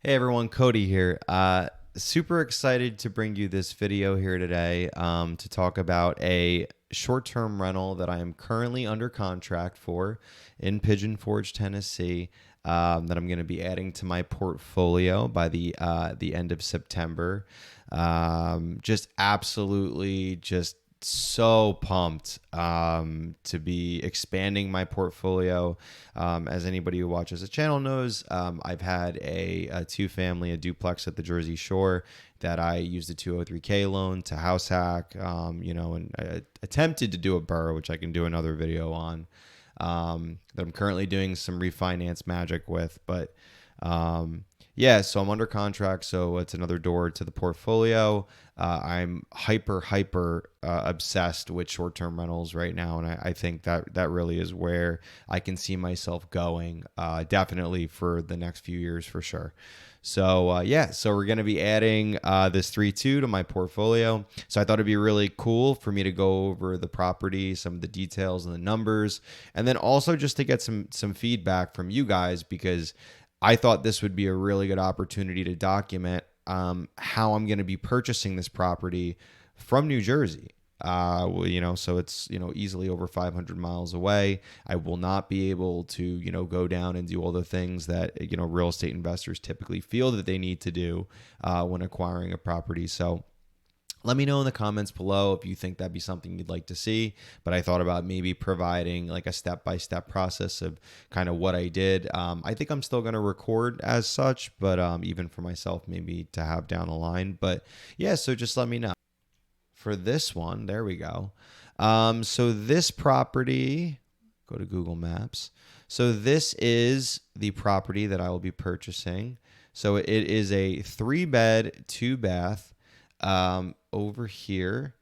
Hey everyone, Cody here. Super excited to bring you this video here today to talk about a short-term rental that I am currently under contract for in Pigeon Forge, Tennessee. That I'm going to be adding to my portfolio by the end of September. Just absolutely just so pumped to be expanding my portfolio. As anybody who watches the channel knows, I've had a two-family, a duplex at the Jersey Shore that I used a 203K loan to house hack, and I attempted to do a BRRRR, which I can do another video on, that I'm currently doing some refinance magic with. But yeah, so I'm under contract, so it's another door to the portfolio. I'm hyper obsessed with short-term rentals right now, and I think that really is where I can see myself going, definitely for the next few years for sure. So yeah, so we're going to be adding this 3.2 to my portfolio. So I thought it'd be really cool for me to go over the property, some of the details and the numbers, and then also just to get some feedback from you guys, because I thought this would be a really good opportunity to document how I'm going to be purchasing this property from New Jersey. So it's, easily over 500 miles away. I will not be able to, go down and do all the things that, real estate investors typically feel that they need to do when acquiring a property. So let me know in the comments below if you think that'd be something you'd like to see. But I thought about maybe providing like a step-by-step process of kind of what I did. I think I'm still going to record as such, but even for myself, maybe to have down the line. But yeah, so just let me know. For this one, there we go. So this property, go to Google Maps. So this is the property that I will be purchasing. So it is a 3-bed, 2-bath. Over here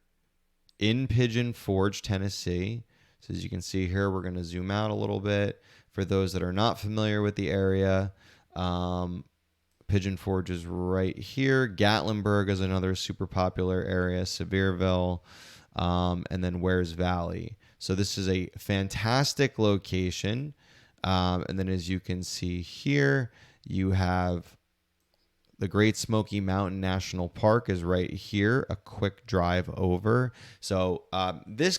in Pigeon Forge, Tennessee. So as you can see here, we're going to zoom out a little bit. For those that are not familiar with the area, Pigeon Forge is right here. Gatlinburg is another super popular area, Sevierville, and then Wares Valley. So this is a fantastic location. And then as you can see here, you have the Great Smoky Mountain National Park is right here, a quick drive over. So this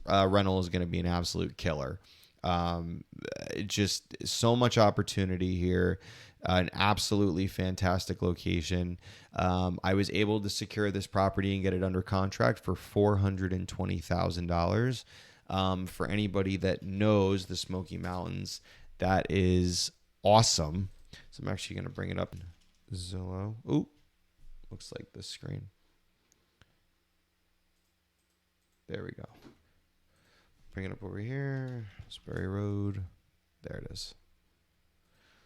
rental is going to be an absolute killer. Just so much opportunity here. An absolutely fantastic location. I was able to secure this property and get it under contract for $420,000. For anybody that knows the Smoky Mountains, that is awesome. So I'm actually going to bring it up. Zillow. Ooh, looks like this screen. There we go. Bring it up over here. Sperry Road. There it is.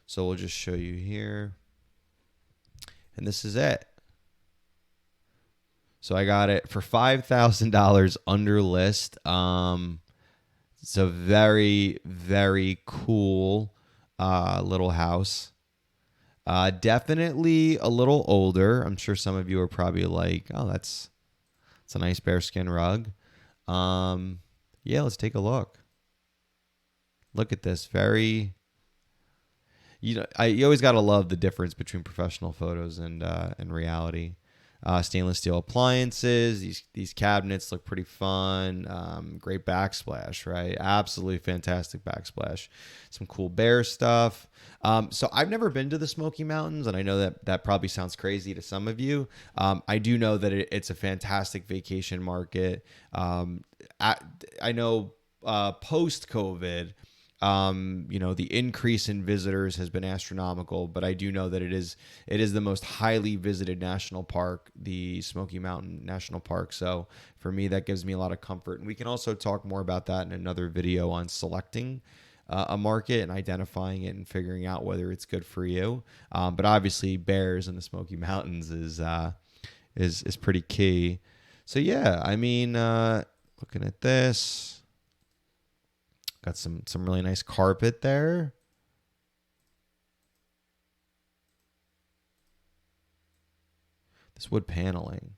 So we'll just show you here. And this is it. So I got it for $5,000 under list. It's a very, very cool little house. Definitely a little older. I'm sure some of you are probably like, oh, that's a nice bearskin rug. Yeah, let's take a look. Look at this. Very, you always got to love the difference between professional photos and reality. Stainless steel appliances. These cabinets look pretty fun. Great backsplash, right? Absolutely fantastic backsplash. Some cool bear stuff. So I've never been to the Smoky Mountains, and I know that probably sounds crazy to some of you. I do know that it's a fantastic vacation market. I know post-COVID, the increase in visitors has been astronomical, but I do know that it is the most highly visited national park, the Smoky Mountain National Park. So for me, that gives me a lot of comfort. And we can also talk more about that in another video on selecting a market and identifying it and figuring out whether it's good for you. But obviously, bears in the Smoky Mountains is pretty key. So yeah, I mean, looking at this. Got some really nice carpet there. This wood paneling.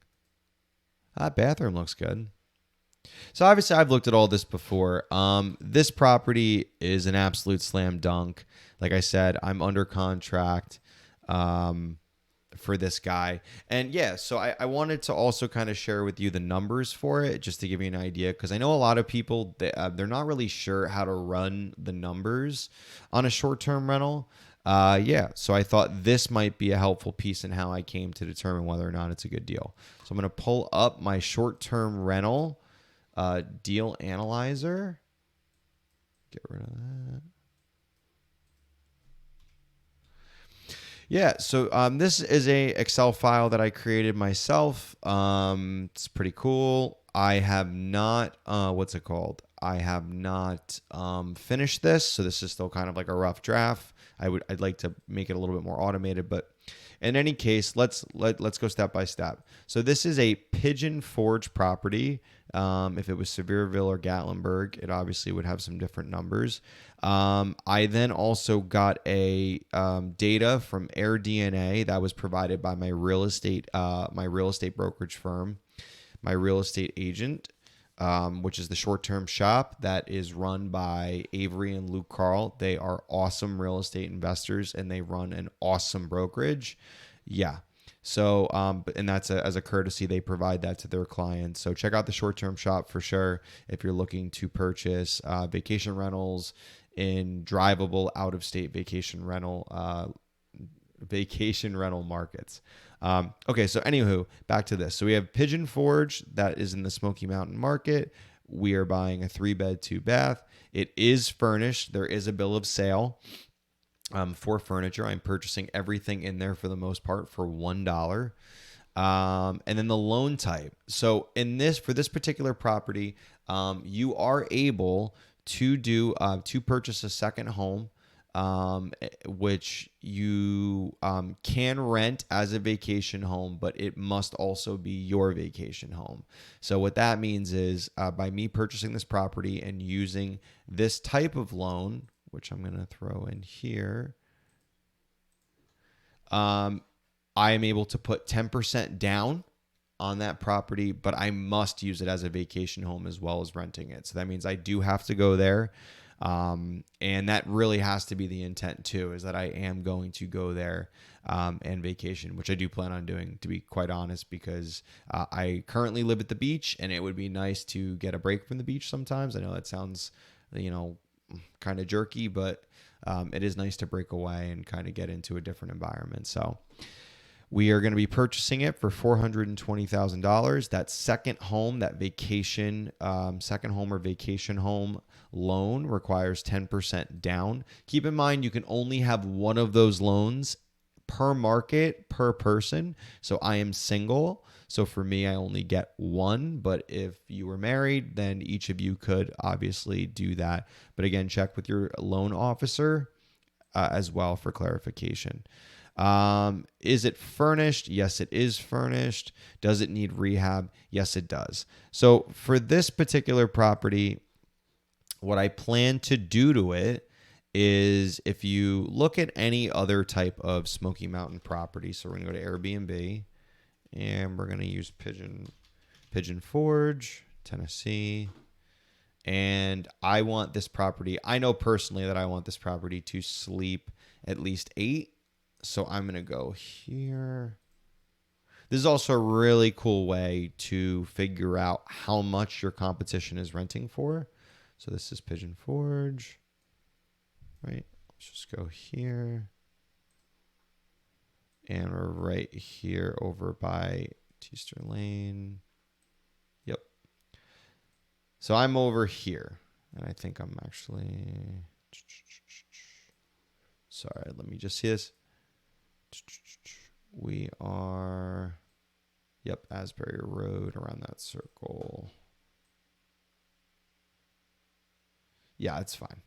Bathroom looks good. So obviously I've looked at all this before. This property is an absolute slam dunk. Like I said, I'm under contract. for this guy. And yeah, so I wanted to also kind of share with you the numbers for it, just to give you an idea, because I know a lot of people, they're not really sure how to run the numbers on a short-term rental. Yeah, so I thought this might be a helpful piece in how I came to determine whether or not it's a good deal. So I'm going to pull up my short-term rental deal analyzer. Get rid of that. Yeah, so this is a Excel file that I created myself. It's pretty cool. I have not, what's it called? I have not finished this, so this is still kind of like a rough draft. I'd like to make it a little bit more automated, but in any case, let's go step by step. So this is a Pigeon Forge property. If it was Sevierville or Gatlinburg, it obviously would have some different numbers. I then also got a data from AirDNA that was provided by my real estate brokerage firm, my real estate agent, which is the short-term shop that is run by Avery and Luke Carl. They are awesome real estate investors, and they run an awesome brokerage. Yeah. So, and that's as a courtesy, they provide that to their clients. So check out the short-term shop for sure if you're looking to purchase vacation rentals in drivable out-of-state vacation rental markets. Okay, so anywho, back to this. So we have Pigeon Forge that is in the Smoky Mountain market. We are buying a 3-bed, 2-bath. It is furnished. There is a bill of sale for furniture. I'm purchasing everything in there for the most part for $1. And then the loan type. So for this particular property, you are able to purchase a second home, which you can rent as a vacation home, but it must also be your vacation home. So what that means is by me purchasing this property and using this type of loan, which I'm going to throw in here, I am able to put 10% down on that property, but I must use it as a vacation home as well as renting it. So that means I do have to go there. And that really has to be the intent too, is that I am going to go there and vacation, which I do plan on doing, to be quite honest, because I currently live at the beach, and it would be nice to get a break from the beach sometimes. I know that sounds, kind of jerky, but it is nice to break away and kind of get into a different environment. So we are going to be purchasing it for $420,000. That second home, that second home or vacation home loan requires 10% down. Keep in mind, you can only have one of those loans per market, per person. So I am single. So for me, I only get one. But if you were married, then each of you could obviously do that. But again, check with your loan officer as well for clarification. Is it furnished? Yes, it is furnished. Does it need rehab? Yes, it does. So for this particular property, what I plan to do to it is, if you look at any other type of Smoky Mountain property, so we're going to go to Airbnb, and we're going to use Pigeon Forge, Tennessee. And I want this property, I know personally that I want this property to sleep at least 8. So I'm going to go here. This is also a really cool way to figure out how much your competition is renting for. So this is Pigeon Forge, right? Let's just go here. And we're right here over by Teaster Lane. Yep. So I'm over here. And I think I'm actually... Sorry, let me just see this. We are, yep, Asbury Road, around that circle. Yeah, it's fine.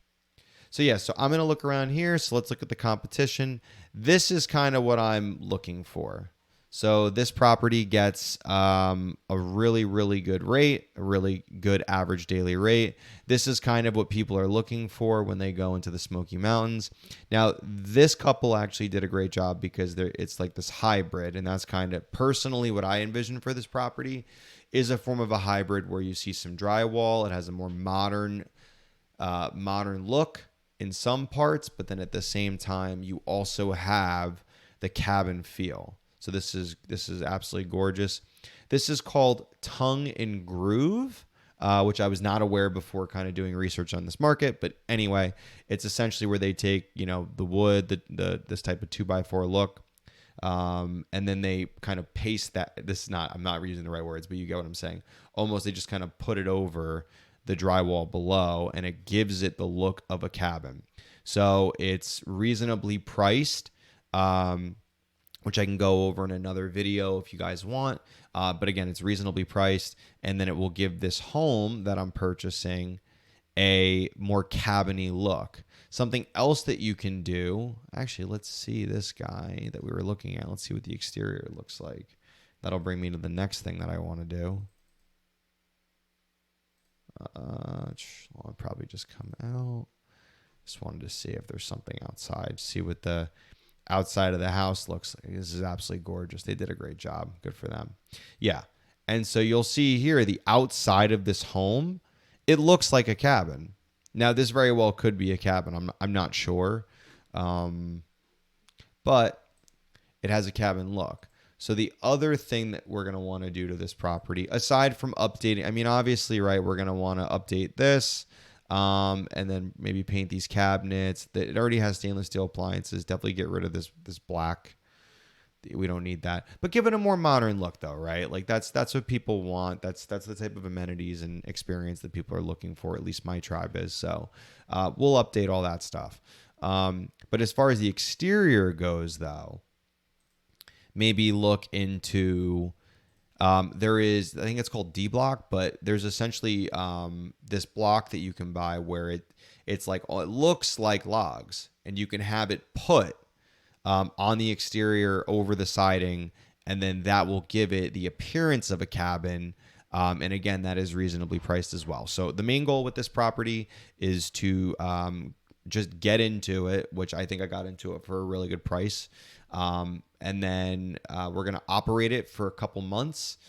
So yeah, so I'm going to look around here. So let's look at the competition. This is kind of what I'm looking for. So this property gets a really, really good rate, a really good average daily rate. This is kind of what people are looking for when they go into the Smoky Mountains. Now, this couple actually did a great job because it's like this hybrid, and that's kind of personally what I envision for this property, is a form of a hybrid where you see some drywall. It has a more modern look in some parts, but then at the same time, you also have the cabin feel. So this is absolutely gorgeous. This is called Tongue and Groove, which I was not aware before kind of doing research on this market. But anyway, it's essentially where they take, the wood, this type of 2x4 look, and then they kind of paste that. I'm not using the right words, but you get what I'm saying. Almost they just kind of put it over the drywall below, and it gives it the look of a cabin. So it's reasonably priced, which I can go over in another video if you guys want. But again, it's reasonably priced, and then it will give this home that I'm purchasing a more cabin-y look. Something else that you can do, actually, let's see this guy that we were looking at. Let's see what the exterior looks like. That'll bring me to the next thing that I want to do. I'll probably just come out. Just wanted to see if there's something outside. See what the outside of the house looks like. This is absolutely gorgeous. They did a great job. Good for them. Yeah. And so you'll see here the outside of this home, it looks like a cabin. Now, this very well could be a cabin. I'm not sure. But it has a cabin look. So the other thing that we're going to want to do to this property, aside from updating, I mean, obviously, right, we're going to want to update this, and then maybe paint these cabinets. It already has stainless steel appliances. Definitely get rid of this black. We don't need that. But give it a more modern look, though, right? Like that's what people want. That's the type of amenities and experience that people are looking for. At least my tribe is. So we'll update all that stuff. But as far as the exterior goes, though, maybe look into, there is, I think it's called D block, but there's essentially this block that you can buy where it's like, it looks like logs, and you can have it put on the exterior over the siding, and then that will give it the appearance of a cabin. And again, that is reasonably priced as well. So the main goal with this property is to just get into it, which I think I got into it for a really good price. And then we're going to operate it for a couple months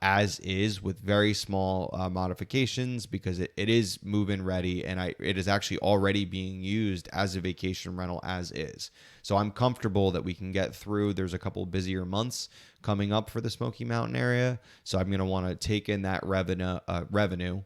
as is, with very small modifications, because it is move-in ready, and it is actually already being used as a vacation rental as is. So I'm comfortable that we can get through. There's a couple busier months coming up for the Smoky Mountain area, so I'm going to want to take in that revenue,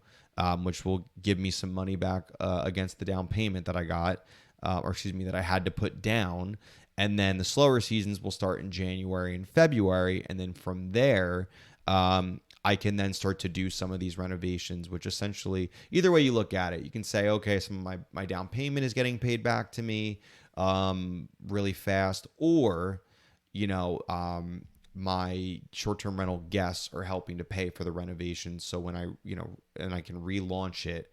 which will give me some money back against the down payment that I got, that I had to put down. And then the slower seasons will start in January and February. And then from there, I can then start to do some of these renovations, which essentially, either way you look at it, you can say, okay, some of my down payment is getting paid back to me really fast, or, my short-term rental guests are helping to pay for the renovations. So when I can relaunch it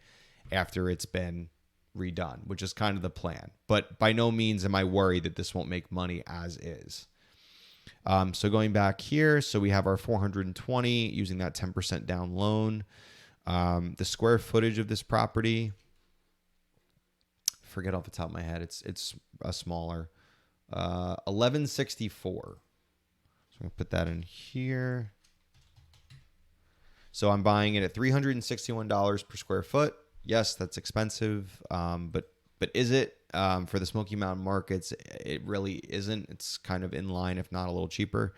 after it's been redone, which is kind of the plan. But by no means am I worried that this won't make money as is. So going back here, so we have our 420 using that 10% down loan. The square footage of this property, forget off the top of my head, it's a smaller 1164. So I'm gonna put that in here. So I'm buying it at $361 per square foot. Yes, that's expensive, but is it? For the Smoky Mountain markets, it really isn't. It's kind of in line, if not a little cheaper.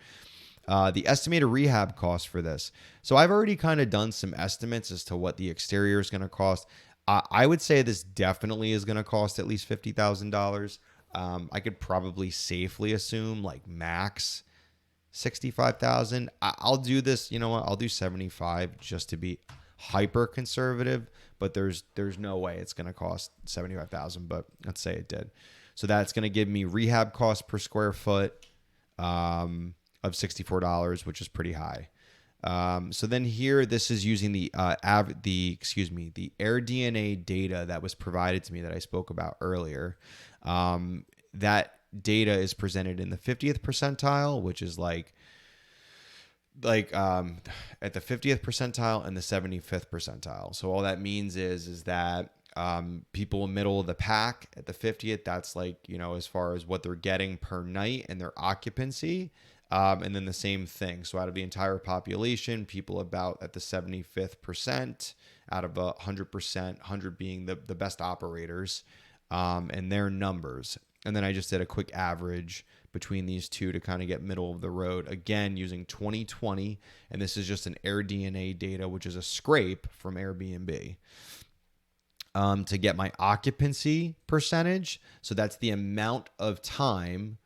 The estimated rehab cost for this. So I've already kind of done some estimates as to what the exterior is going to cost. I would say this definitely is going to cost at least $50,000. I could probably safely assume like max $65,000. I'll do this. You know what? I'll do 75 just to be hyper conservative. But there's no way it's going to cost $75,000, but let's say it did. So that's going to give me rehab cost per square foot of $64, which is pretty high. So then here, this is using the AirDNA data that was provided to me that I spoke about earlier. That data is presented in the 50th percentile, which is like at the 50th percentile and the 75th percentile. So all that means is that people in middle of the pack at the 50th, that's like, as far as what they're getting per night and their occupancy. And then the same thing. So out of the entire population, people about at the 75th percent out of 100%, 100 being the best operators, and their numbers. And then I just did a quick average between these two to kind of get middle of the road. Again, using 2020, and this is just an AirDNA data, which is a scrape from Airbnb. To get my occupancy percentage. So that's the amount of time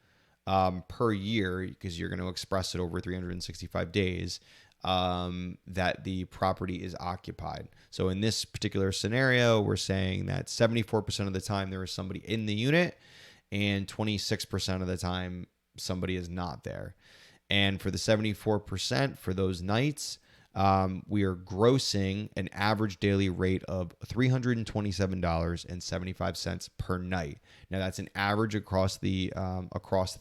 per year, because you're going to express it over 365 days, that the property is occupied. So in this particular scenario, we're saying that 74% of the time there is somebody in the unit, and 26% of the time somebody is not there. And for the 74% for those nights, we are grossing an average daily rate of $327.75 per night. Now that's an average across the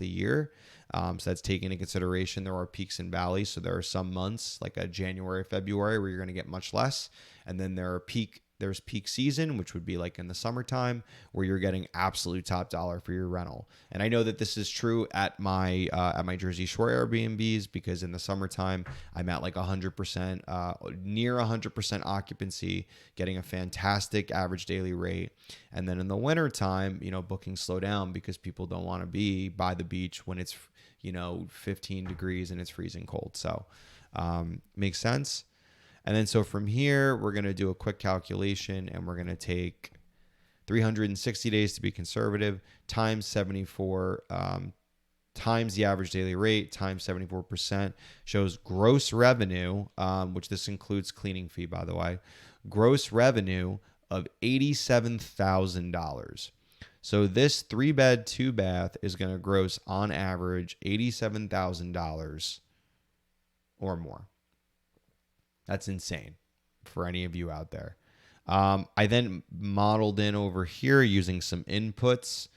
year. So that's taking into consideration there are peaks and valleys. So there are some months like a January, February where you're going to get much less, and then there's peak season, which would be like in the summertime, where you're getting absolute top dollar for your rental. And I know that this is true at my Jersey Shore Airbnbs, because in the summertime I'm at like 100%, near 100% occupancy, getting a fantastic average daily rate. And then in the wintertime, bookings slow down because people don't want to be by the beach when it's 15 degrees and it's freezing cold. So makes sense. And then so from here, we're going to do a quick calculation, and we're going to take 360 days to be conservative, times 74, times the average daily rate, times 74%, shows gross revenue, which this includes cleaning fee, by the way, gross revenue of $87,000. So this 3-bed, 2-bath is going to gross on average $87,000 or more. That's insane for any of you out there. I then modeled in over here using some inputs,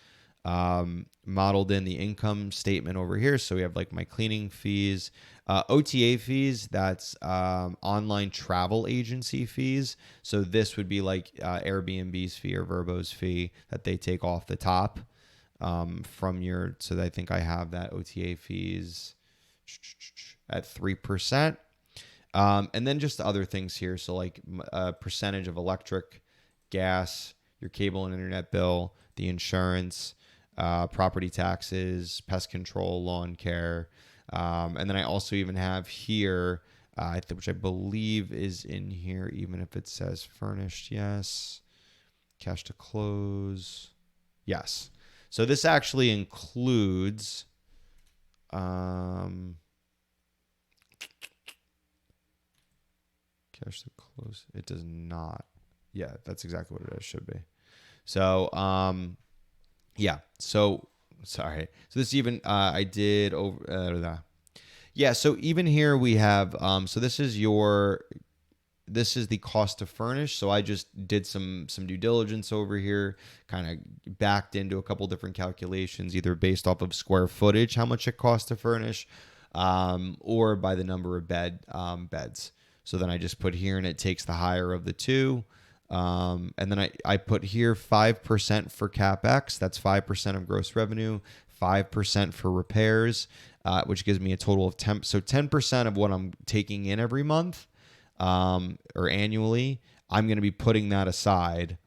modeled in the income statement over here. So we have like my cleaning fees, OTA fees, that's online travel agency fees. So this would be like Airbnb's fee or Vrbo's fee that they take off the top from your, so I think I have that OTA fees at 3%. And then just other things here. So like a percentage of electric, gas, your cable and internet bill, the insurance, property taxes, pest control, lawn care. And then I also even have here, which I believe is in here, even if it says furnished, yes. Cash to close, yes. So this actually includes... cash to close. It does not. Yeah, that's exactly what it should be. So, yeah. So, sorry. So this even, I did over, yeah. So even here we have, so this is the cost to furnish. So I just did some due diligence over here, kind of backed into a couple different calculations, either based off of square footage, how much it costs to furnish, or by the number of beds. So then I just put here, and it takes the higher of the two. And then I put here 5% for CapEx. That's 5% of gross revenue, 5% for repairs, which gives me a total of 10. So 10% of what I'm taking in every month or annually, I'm going to be putting that aside.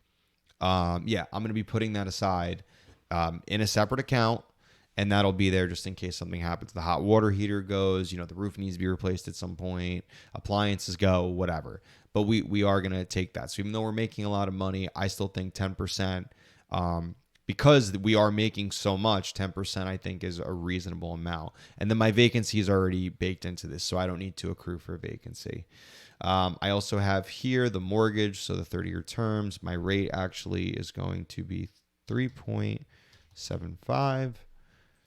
I'm going to be putting that aside in a separate account. And that'll be there just in case something happens. The hot water heater goes, the roof needs to be replaced at some point, appliances go, whatever. But we are going to take that. So even though we're making a lot of money, I still think 10%, because we are making so much, 10% I think is a reasonable amount. And then my vacancy is already baked into this, so I don't need to accrue for a vacancy. I also have here the mortgage, so the 30-year terms. My rate actually is going to be 3.75.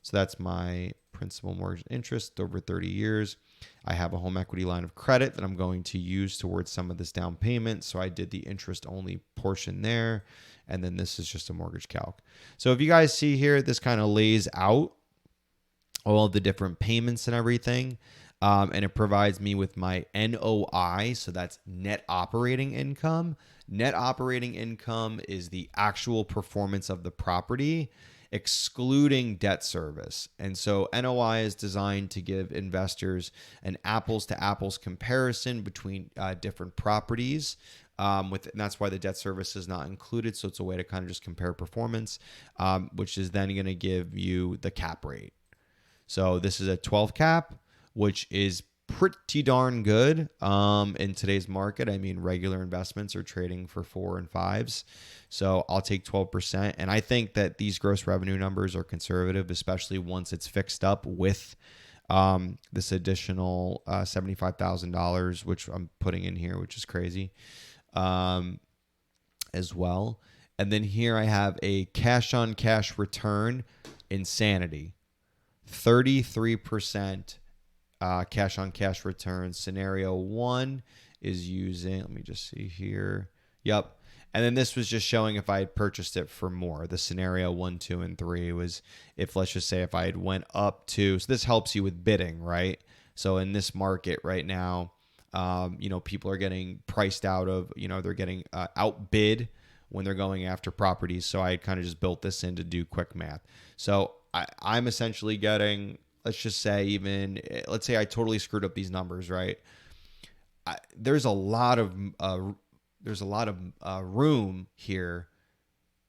So that's my principal mortgage interest over 30 years. I have a home equity line of credit that I'm going to use towards some of this down payment. So I did the interest only portion there. And then this is just a mortgage calc. So if you guys see here, this kind of lays out all of the different payments and everything. And it provides me with my NOI. So that's net operating income. Net operating income is the actual performance of the property. excluding debt service. And so NOI is designed to give investors an apples to apples comparison between different properties. And that's why the debt service is not included. So it's a way to kind of just compare performance, which is then going to give you the cap rate. So this is a 12 cap, which is pretty darn good in today's market. I mean, regular investments are trading for 4 and 5s. So I'll take 12%. And I think that these gross revenue numbers are conservative, especially once it's fixed up with this additional $75,000, which I'm putting in here, which is crazy as well. And then here I have a cash on cash return, insanity, 33%. Cash on cash return. Scenario 1 is using, let me just see here. Yep. And then this was just showing if I had purchased it for more. The scenario 1, 2, and 3 was if, let's just say, if I had went up to, so this helps you with bidding, right? So in this market right now, people are getting priced out of, they're getting outbid when they're going after properties. So I kind of just built this in to do quick math. So I'm essentially getting, let's just say let's say I totally screwed up these numbers, right? There's a lot of room here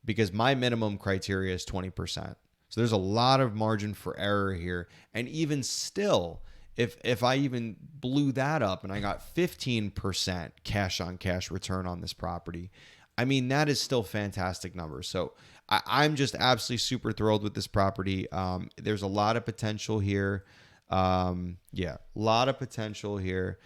because my minimum criteria is 20%. So there's a lot of margin for error here. And even still, if I even blew that up and I got 15% cash on cash return on this property, I mean, that is still fantastic numbers. So I'm just absolutely super thrilled with this property. There's a lot of potential here. A lot of potential here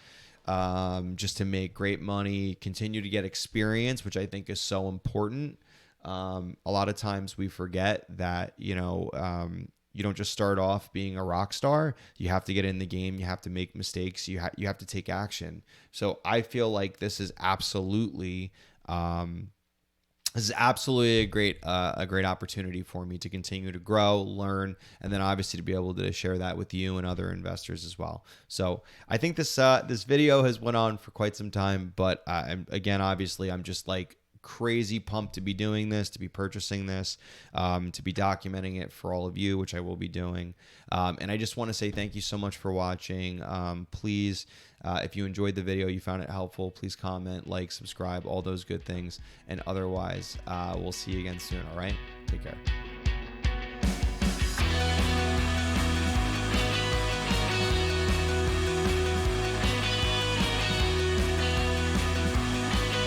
just to make great money, continue to get experience, which I think is so important. A lot of times we forget that, you don't just start off being a rock star. You have to get in the game. You have to make mistakes. You have to take action. So I feel like this is absolutely a great opportunity for me to continue to grow, learn, and then obviously to be able to share that with you and other investors as well. So I think this video has went on for quite some time, but obviously I'm just like crazy pumped to be doing this, to be purchasing this, to be documenting it for all of you, which I will be doing. And I just want to say thank you so much for watching. Please, if you enjoyed the video, you found it helpful, please comment, like, subscribe, all those good things. And otherwise, we'll see you again soon. All right, take care.